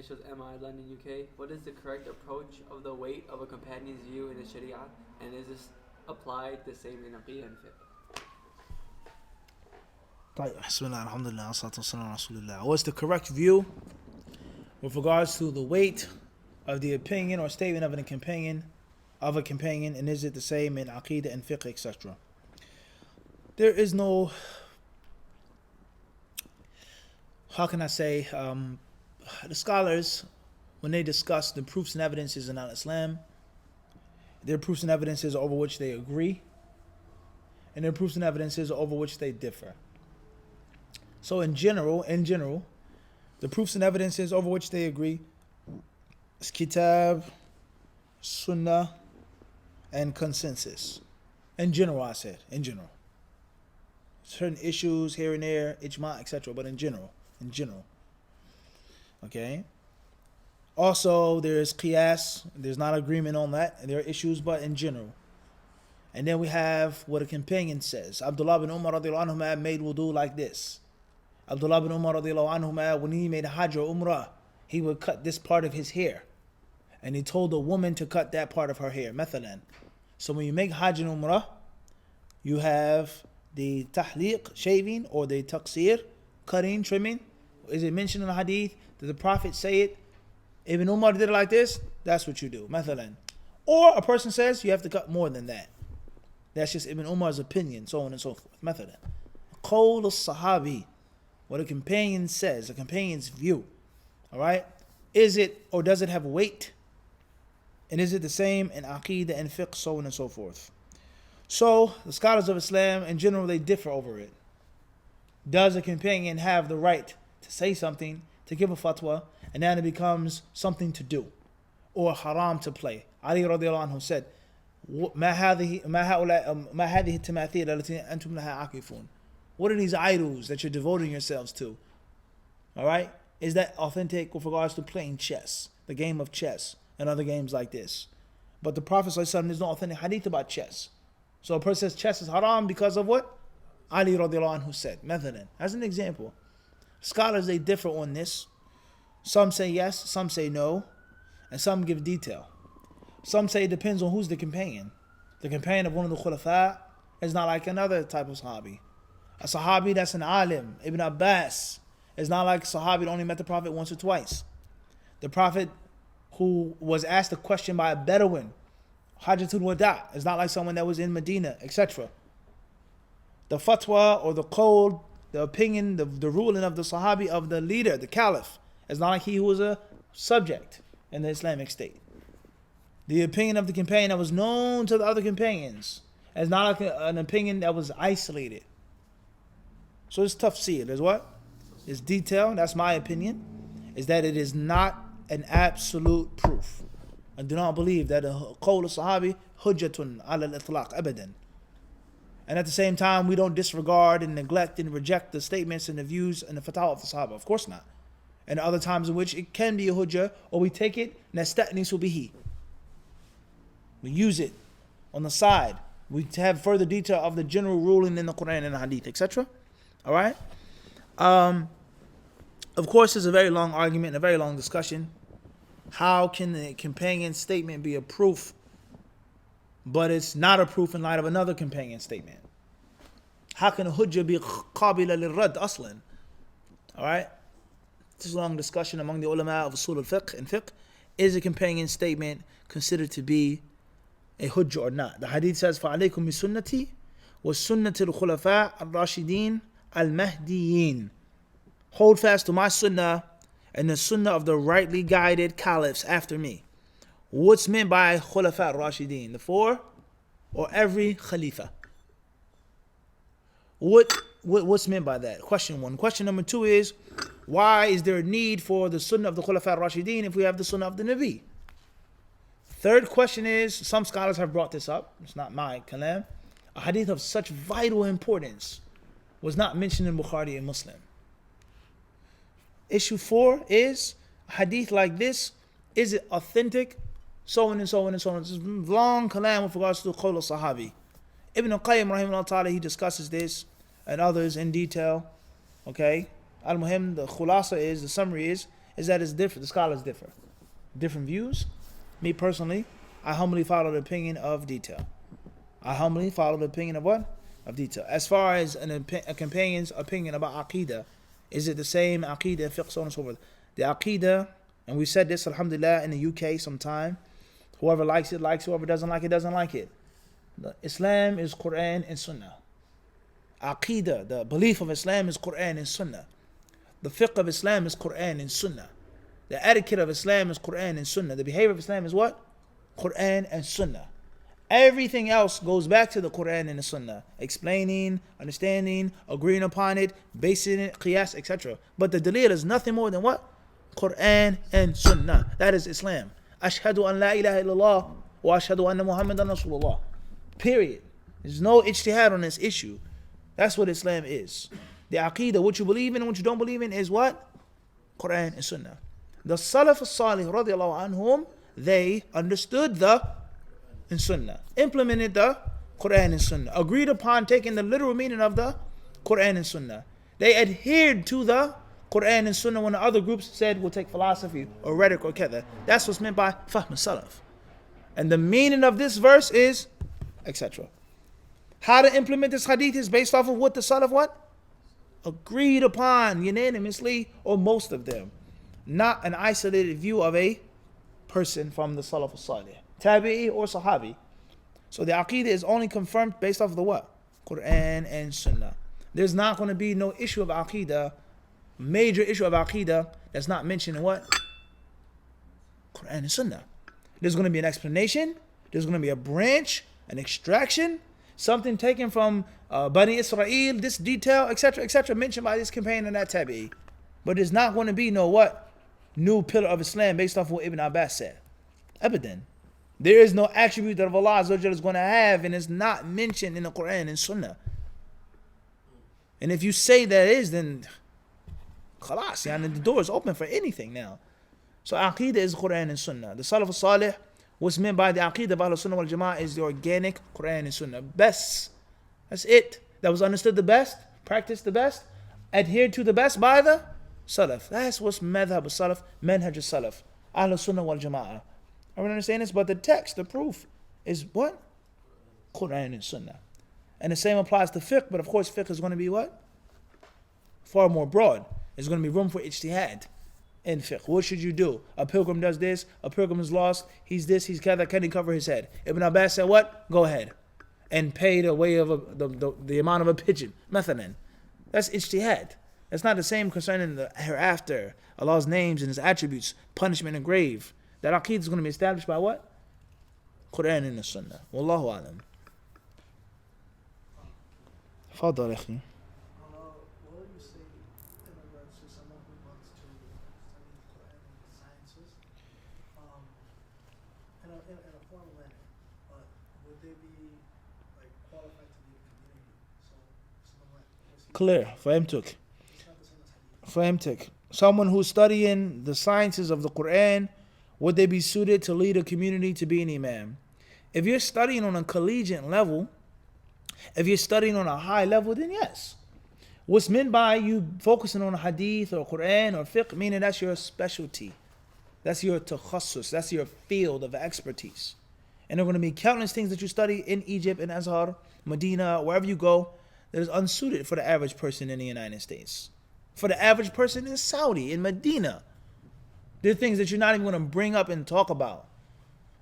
initials MI, London, UK. What is the correct approach of the weight of a companion's view in the Sharia, and is this applied the same in Aqidah and Fiqh? Bismillah, alhamdulillah, salatu wasalam ala rasulillah. What's the correct view with regards to the weight of the opinion or statement of a companion, and is it the same in Aqidah and Fiqh, etc.? There is no, how can I say, the scholars, when they discuss the proofs and evidences in Islam, there are proofs and evidences over which they agree, and there are proofs and evidences over which they differ. So in general, the proofs and evidences over which they agree is Kitab, Sunnah, and consensus. In general, I said, in general. Certain issues here and there, ijma, etc., but in general. Okay? Also, there's qiyas, there's not agreement on that, and there are issues, but in general. And then we have what a companion says. Abdullah bin Umar radiallahu anhu made wudu like this. Abdullah bin Umar radiallahu anhu, when he made Hajj or Umrah, he would cut this part of his hair. And he told the woman to cut that part of her hair, mathalan. So when you make Hajj and Umrah, you have the tahliq, shaving, or the taqsir, cutting, trimming. Is it mentioned in the hadith? Did the Prophet say it? Ibn Umar did it like this? That's what you do, mathalan. Or a person says you have to cut more than that. That's just Ibn Umar's opinion, so on and so forth, mathalan. Qawl al-sahabi, what a companion says, a companion's view. Alright? Is it or does it have weight? And is it the same in Aqidah and Fiqh, so on and so forth? So, the scholars of Islam, in general, they differ over it. Does a companion have the right to say something, to give a fatwa, and then it becomes something to do, or haram to play? Ali radiallahu anhu said, ما هذه التماثيل التي أنتم لها عاكفون. What are these idols that you're devoting yourselves to? Alright? Is that authentic with regards to playing chess, the game of chess, and other games like this? But the Prophet ﷺ, there's no authentic hadith about chess. So a person says chess is haram because of what? Ali radiallahu anhu said. Mathalan, as an example. Scholars, they differ on this. Some say yes, some say no, and some give detail. Some say it depends on who's the companion. The companion of one of the khulafa is not like another type of sahabi. A sahabi that's an alim, Ibn Abbas, is not like a sahabi that only met the Prophet once or twice. The Prophet who was asked a question by a Bedouin, Hajjatul Wada, is not like someone that was in Medina, etc. The fatwa or the qawl, the opinion, the ruling of the sahabi, of the leader, the caliph, is not like he who was a subject in the Islamic state. The opinion of the companion that was known to the other companions is not like an opinion that was isolated. So it's tafsir. There's what? It's detail. That's my opinion. Is that it is not an absolute proof. I do not believe that a qawl sahabi hujjatun ala al-itlaq abadan. And at the same time, we don't disregard and neglect and reject the statements and the views and the fatwa of the sahaba. Of course not. And other times in which it can be a hujjah, or we take it, nasta'nisu bihi. We use it on the side. We have further detail of the general ruling in the Quran and the Hadith, etc. Alright? Of course, it's a very long argument, a very long discussion. How can the companion statement be a proof, but it's not a proof in light of another companion statement? How can a hujjah be qabila lil-rad aslan? Alright? This is a long discussion among the ulama of usul al-fiqh and fiqh. Is a companion statement considered to be a hujjah or not? The hadith says, فَعَلَيْكُمْ بِسُنَّتِي وَسُنَّةِ الْخُلَفَاءِ الرَّاشِدِينَ الْمَهْدِيِّينَ. Hold fast to my sunnah and the sunnah of the rightly guided caliphs after me. What's meant by khulafa rashidin? The four or every khalifa? What's meant by that? Question one. Question number two is, why is there a need for the sunnah of the khulafa rashidin if we have the sunnah of the Nabi? Third question is, some scholars have brought this up. It's not my kalam. A hadith of such vital importance was not mentioned in Bukhari and Muslim. Issue 4 is, a hadith like this, is it authentic? So on and so on and so on. It's a long kalam with regards to the qawl al-sahabi. Ibn Qayyim rahimahullah ta'ala, he discusses this and others in detail. Okay? Al-Muhim, the khulasa is, the summary is is that it's different. The scholars differ. Different views. Me personally, I humbly follow the opinion of detail. I humbly follow the opinion of what? Of detail. As far as a companion's opinion about Aqidah, is it the same Aqidah, fiqh, so on and so forth? The Aqidah, and we said this, alhamdulillah, in the UK sometime. Whoever likes it, likes it. Whoever doesn't like it, doesn't like it. Islam is Quran and Sunnah. Aqidah, the belief of Islam is Quran and Sunnah. The fiqh of Islam is Quran and Sunnah. The etiquette of Islam is Quran and Sunnah. The behavior of Islam is what? Quran and Sunnah. Everything else goes back to the Quran and the Sunnah. Explaining, understanding, agreeing upon it, basing it, qiyas, etc. But the dalil is nothing more than what? Quran and Sunnah. That is Islam. Ashhadu an la ilaha illallah wa ashhadu anna Muhammadan Rasulullah. Period. There's no ijtihad on this issue. That's what Islam is. The Aqidah, what you believe in and what you don't believe in is what? Quran and Sunnah. The Salaf as-Salih radiallahu anhum, they understood the and Sunnah, implemented the Quran and Sunnah, agreed upon taking the literal meaning of the Quran and Sunnah. They adhered to the Quran and Sunnah when the other groups said we'll take philosophy or rhetoric or keda. That's what's meant by Fahm Salaf. And the meaning of this verse is etc. How to implement this hadith is based off of what the Salaf what? Agreed upon unanimously, or most of them. Not an isolated view of a person from the Salaf al-Salih, Tabi'i or Sahabi. So the Aqidah is only confirmed based off of the what? Quran and Sunnah. There's not going to be no issue of Aqidah, major issue of Aqidah that's not mentioned in what? Quran and Sunnah. There's going to be an explanation, there's going to be a branch, an extraction, something taken from Bani Israel, this detail, etc., mentioned by this companion and that Tabi'i. But there's not going to be no what? New pillar of Islam based off what Ibn Abbas said. Abadan. There is no attribute that Allah Azza wa Jalla is going to have and is not mentioned in the Quran and Sunnah. And if you say that is, then khalas, the door is open for anything now. So Aqidah is Quran and Sunnah. The Salaf al-Salih, what's meant by the Aqidah of Ahlul Sunnah wal Jama'ah is the organic Quran and Sunnah. Best. That's it. That was understood the best, practiced the best, adhered to the best by the Salaf. That's what's madhab al-Salaf, manhaj al-Salaf, Ahlul Sunnah wal Jama'ah. Everyone understand this? But the text, the proof, is what? Quran and Sunnah. And the same applies to fiqh, but of course fiqh is going to be what? Far more broad. There's going to be room for ijtihad in fiqh. What should you do? A pilgrim does this, a pilgrim is lost, he's this, he's that, can he cover his head? Ibn Abbas said what? Go ahead. And pay the way of the amount of a pigeon. Mathalan. That's ijtihad. That's not the same concerning the hereafter, Allah's names and His attributes, punishment and grave. That aqeedah is going to be established by what? Quran and the Sunnah. Wallahu alam. Fadal, akhi. What do you say in regards to someone who wants to study the Quran and the sciences in a formal manner, but would they be like qualified to lead a community? So someone like Clear. Fahimtuk. it's not the same as hadith. Fahimtuk. Someone who's studying the sciences of the Quran, would they be suited to lead a community, to be an imam? If you're studying on a collegiate level, if you're studying on a high level, then yes. What's meant by you focusing on a hadith or Quran or fiqh, meaning that's your specialty. That's your takhassus. That's your field of expertise. And there are going to be countless things that you study in Egypt, in Azhar, Medina, wherever you go, that is unsuited for the average person in the United States. For the average person in Saudi, in Medina. There are things that you're not even going to bring up and talk about.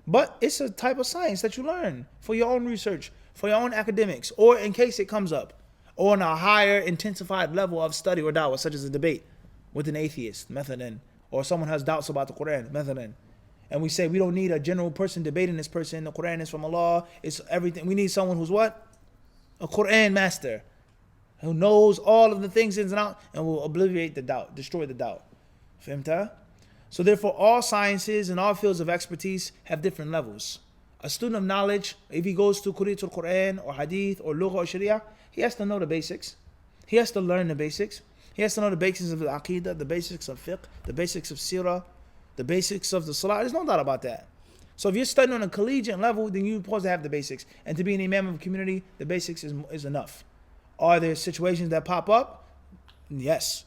But it's a type of science that you learn for your own research, for your own academics, or in case it comes up, or on a higher intensified level of study or da'wah, such as a debate with an atheist, mathalan, or someone has doubts about the Quran, mathalan. And we say we don't need a general person debating this person, the Quran is from Allah, it's everything. We need someone who's what? A Quran master, who knows all of the things ins and out, and will obliterate the doubt, destroy the doubt. Fahimta? So therefore, all sciences and all fields of expertise have different levels. A student of knowledge, if he goes to Qur'atul Quran or Hadith or Lugha or Sharia, he has to know the basics. He has to learn the basics. He has to know the basics of the Aqidah, the basics of fiqh, the basics of Sirah, the basics of the Salah. There's no doubt about that. So if you're studying on a collegiate level, then you're supposed to have the basics. And to be an imam of a community, the basics is enough. Are there situations that pop up? Yes.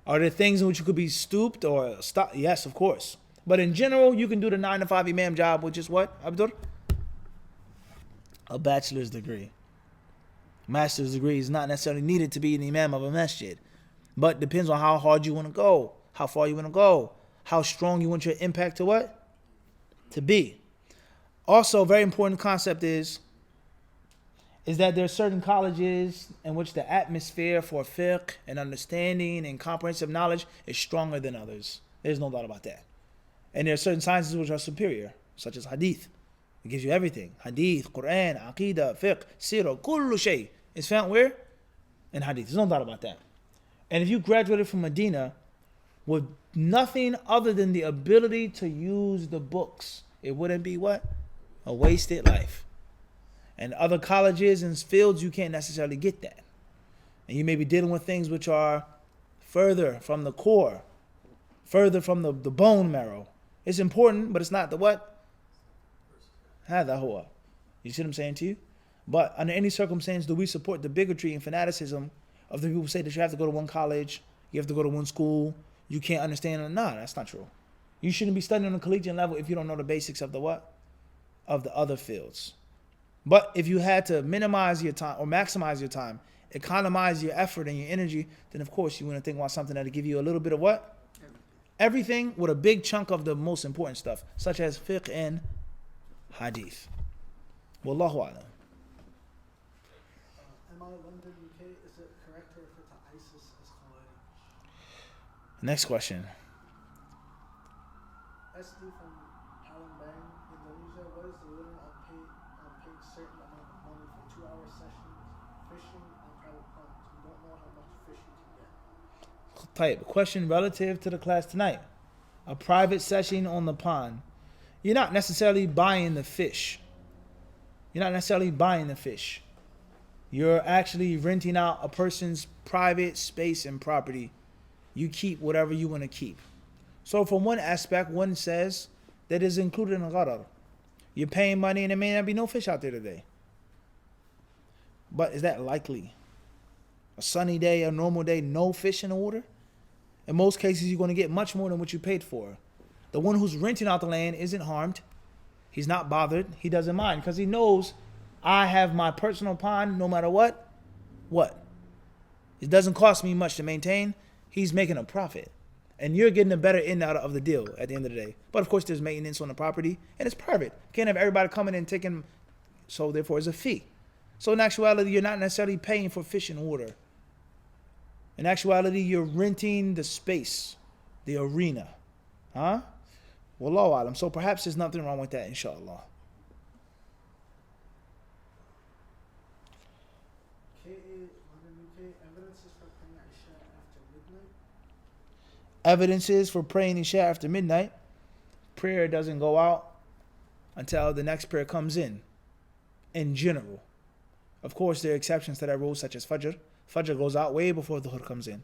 Are there things in which you could be stooped or stop? Yes, of course. But in general, you can do the 9 to 5 imam job, which is what, Abdur? A bachelor's degree. Master's degree is not necessarily needed to be an imam of a masjid. But depends on how hard you want to go, how far you want to go, how strong you want your impact to what? To be. Also, a very important concept is that there are certain colleges in which the atmosphere for fiqh and understanding and comprehensive knowledge is stronger than others. There's no doubt about that. And there are certain sciences which are superior, such as hadith. It gives you everything. Hadith, Quran, aqidah, fiqh, sirah, kullu shay. It's found where? In hadith. There's no doubt about that. And if you graduated from Medina with nothing other than the ability to use the books, it wouldn't be what? A wasted life. And other colleges and fields, you can't necessarily get that. And you may be dealing with things which are further from the core, further from the bone marrow. It's important, but it's not the what? هذا هو. You see what I'm saying to you? But under any circumstance, do we support the bigotry and fanaticism of the people who say that you have to go to one college, you have to go to one school, you can't understand it? Nah, that's not true. You shouldn't be studying on a collegiate level if you don't know the basics of the what? Of the other fields. But if you had to minimize your time or maximize your time, economize your effort and your energy, then of course you want to think about something that'll give you a little bit of what? Everything with a big chunk of the most important stuff, such as fiqh and hadith. Wallahu a'lam. Am I London, UK? Is it correct to refer to ISIS as Khawarij? Next question. SD from Palembang, Indonesia. What is the limit on paying certain amount of money for 2-hour sessions fishing on private ponds? We don't know how much fish you can get. Type question relative to the class tonight. A private session on the pond. You're not necessarily buying the fish. You're actually renting out a person's private space and property. You keep whatever you want to keep. So from one aspect, one says that is included in a gharar. You're paying money and there may not be no fish out there today. But is that likely? A sunny day, a normal day, no fish in the water? In most cases, you're going to get much more than what you paid for. The one who's renting out the land isn't harmed. He's not bothered. He doesn't mind because he knows I have my personal pond no matter what. What? It doesn't cost me much to maintain. He's making a profit. And you're getting a better end out of the deal at the end of the day. But of course, there's maintenance on the property and it's private. Can't have everybody coming and taking, so therefore it's a fee. So in actuality, you're not necessarily paying for fish and water. In actuality, you're renting the space, the arena. Huh? Wallahu alam. So perhaps there's nothing wrong with that, inshallah. Evidences for praying Isha after midnight. Prayer doesn't go out until the next prayer comes in general. Of course, there are exceptions to that rule, such as Fajr. Fajr goes out way before Dhuhr comes in.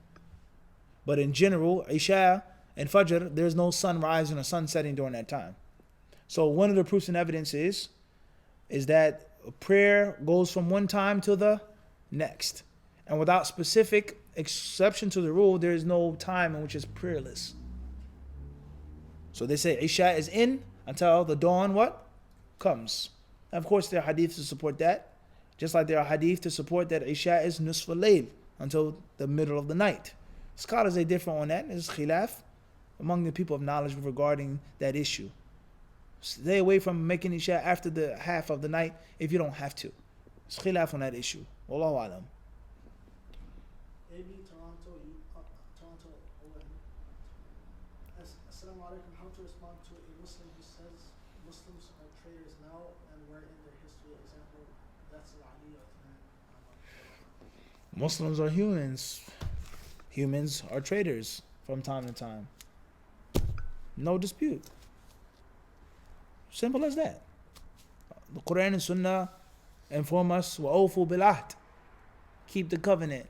But in general, Isha and Fajr, there's no sun rising or sun setting during that time. So one of the proofs and evidence is that prayer goes from one time to the next. And without specific exception to the rule, there is no time in which it's prayerless. So they say Isha is in until the dawn what? Comes. And of course, there are hadiths to support that. Just like there are hadith to support that Isha is nusf al-layl until the middle of the night. Scholars are different on that. There's khilaf among the people of knowledge regarding that issue. Stay away from making Isha after the half of the night if you don't have to. There's khilaf on that issue. Wallahu alam. AB Toronto, Owen. Assalamu alaikum. How to respond to a Muslim who says Muslims are traders now and were in their history? Example, that's Ali Uthman. Muslims are humans. Humans are traders from time to time. No dispute. Simple as that. The Quran and Sunnah inform us, وَأَوْفُوا بِالْعَهْدِ. Keep the covenant.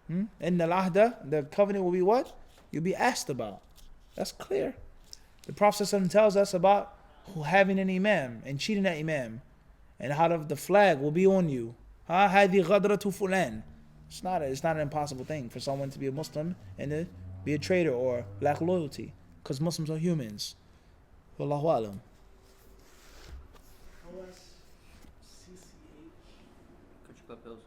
And the covenant will be what? You'll be asked about. That's clear. The Prophet ﷺ tells us about having an imam and cheating that imam. And how the flag will be on you. هَذِي غَدْرَةُ فُلَانٍ. It's not an impossible thing for someone to be a Muslim and to be a traitor or lack loyalty, because Muslims are humans. Wallahu alam. OSCCH. Country Club Hills.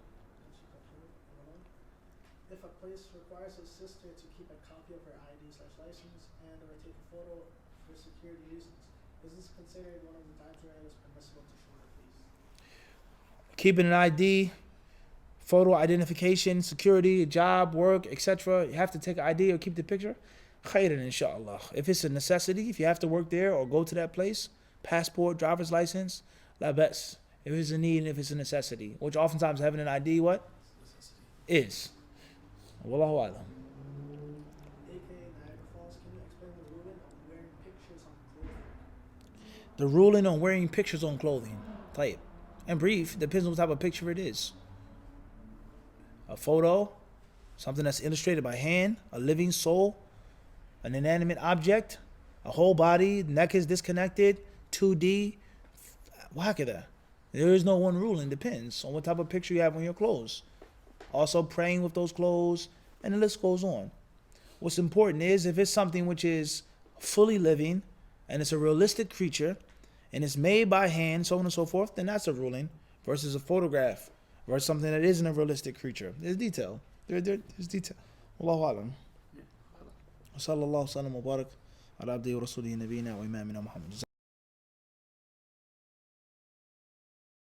If a place requires a sister to keep a copy of her ID/license and or take a photo for security reasons, is this considered one of the times where it is permissible to show her face? Keeping an ID, photo identification, security, job, work, etc. You have to take an ID or keep the picture. Khairan, inshallah. If it's a necessity, if you have to work there or go to that place, passport, driver's license, la bas. If it's a need and if it's a necessity, which oftentimes having an ID, what? Is. Wallahu alam. AK Niagara Falls, can you explain the ruling on wearing pictures on clothing? The ruling on wearing pictures on clothing. Type. And brief, depends on what type of picture it is. A photo, something that's illustrated by hand, a living soul, an inanimate object, a whole body, neck is disconnected, 2D, wahakada. There is no one ruling, depends on what type of picture you have on your clothes. Also praying with those clothes, and the list goes on. What's important is if it's something which is fully living, and it's a realistic creature, and it's made by hand, so on and so forth, then that's a ruling, versus a photograph, versus something that isn't a realistic creature. There's detail. There's detail. Allahu alam. صلى الله وسلم وبارك على عبده ورسوله نبينا وإمامنا محمد.